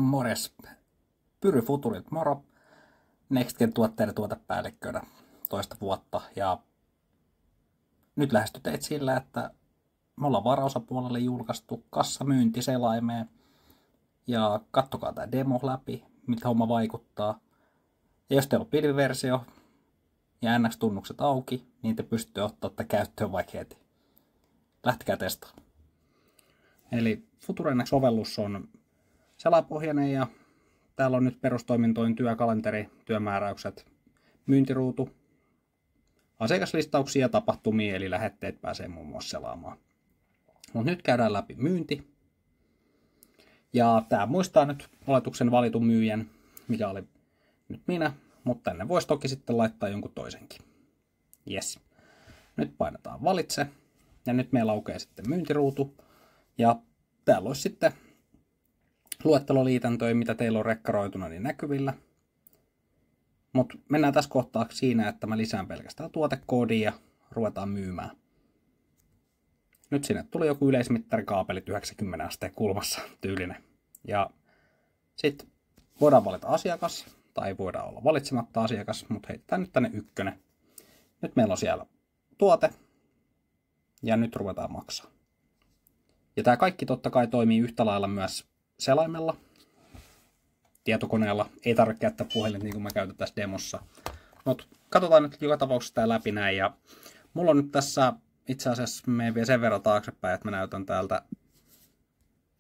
Morjes. Pyry Futurit, moro. Nextgen tuotteiden tuotepäällikkönä toista vuotta. Ja nyt lähestyt teitä sillä, että me ollaan varaosapuolelle julkaistu kassamyyntiselaimeen. Ja kattokaa tää demo läpi, miltä homma vaikuttaa. Ja jos teillä on pilviversio ja NX-tunnukset auki, niin te pystytte ottaa tätä käyttöön vaikka heti. Lähtekää testaamaan. Eli FutureNX-sovellus on selainpohjainen ja täällä on nyt perustoimintojen työkalenteri, työmääräykset, myyntiruutu, asiakaslistauksia ja tapahtumia, eli lähetteet pääsee muun muassa selaamaan. Mutta nyt käydään läpi myynti. Ja tämä muistaa nyt oletuksen valitun myyjän, mikä oli nyt minä, mutta tänne voisi toki sitten laittaa jonkun toisenkin. Yes. Nyt painetaan valitse ja nyt meillä aukeaa sitten myyntiruutu. Ja täällä olisi sitten luetteloliitäntöjä, mitä teillä on rekkaroituna niin näkyvillä. Mutta mennään tässä kohtaa siinä, että mä lisään pelkästään tuotekoodia ja ruvetaan myymään. Nyt sinne tuli joku yleismittarikaapelit 90 asteen kulmassa tyylinen. Ja sitten voidaan valita asiakas, tai voidaan olla valitsematta asiakas, mutta heitetään nyt tänne 1. Nyt meillä on siellä tuote, ja nyt ruvetaan maksaa. Ja tämä kaikki totta kai toimii yhtä lailla myös selaimella, tietokoneella. Ei tarvitse käyttää puhelinta niin kuin mä käytän tässä demossa. Mutta katsotaan nyt joka tapauksessa tämä läpi näin. Ja mulla on nyt tässä itse asiassa, menen vielä sen verran taaksepäin, että mä näytän täältä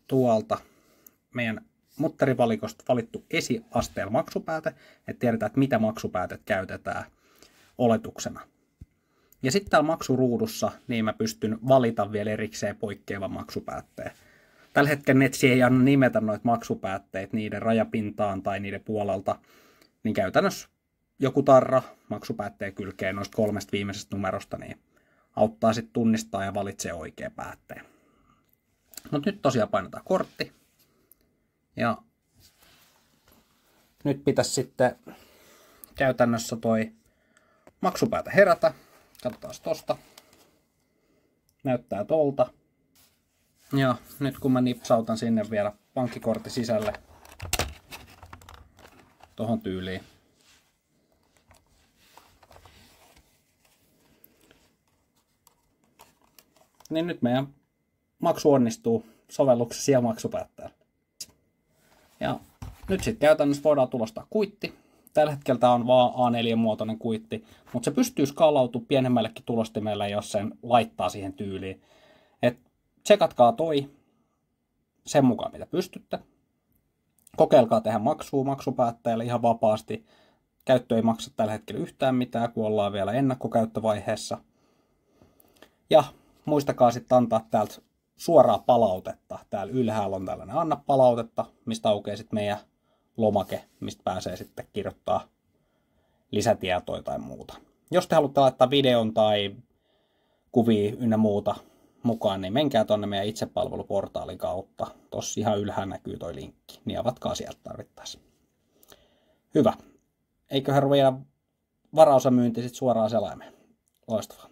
tuolta meidän mutterivalikosta valittu esiasteella maksupääte, että tiedetään, että mitä maksupäätet käytetään oletuksena. Ja sitten täällä maksuruudussa, niin mä pystyn valita vielä erikseen poikkeavan maksupäätteen. Tällä hetkellä Netsi ei anna nimetä noita maksupäätteitä niiden rajapintaan tai niiden puolelta, niin käytännössä joku tarra maksupäätteen kylkeen noista 3 viimeisestä numerosta, niin auttaa sitten tunnistaa ja valitsee oikea päätteen. Mutta nyt tosiaan painetaan kortti. Ja nyt pitäisi sitten käytännössä toi maksupäätä herätä. Katsotaan tosta. Näyttää tolta. Ja nyt kun mä nipsautan sinne vielä pankkikortti sisälle tohon tyyliin. Niin nyt meidän maksu onnistuu sovelluksessa ja maksupäätteellä. Ja nyt sitten käytännössä voidaan tulostaa kuitti. Tällä hetkellä tämä on vaan A4-muotoinen kuitti, mutta se pystyy skaalautumaan pienemmällekin tulostimelle, jos sen laittaa siihen tyyliin. Et tsekatkaa toi sen mukaan, mitä pystytte. Kokeilkaa tehdä maksupäätteelle ihan vapaasti. Käyttö ei maksa tällä hetkellä yhtään mitään, kun ollaan vielä ennakkokäyttövaiheessa. Ja muistakaa sitten antaa täältä suoraa palautetta. Täällä ylhäällä on tällainen anna palautetta, mistä aukeaa sitten meidän lomake, mistä pääsee sitten kirjoittaa lisätietoja tai muuta. Jos te haluatte laittaa videon tai kuvia ynnä muuta mukaan, niin menkää tuonne meidän itsepalveluportaalin kautta. Tossa ihan ylhäällä näkyy toi linkki, niin avatkaa sieltä tarvittaessa. Hyvä. Eiköhän ruveta varaosamyynti sitten suoraan selaimeen. Loistavaa.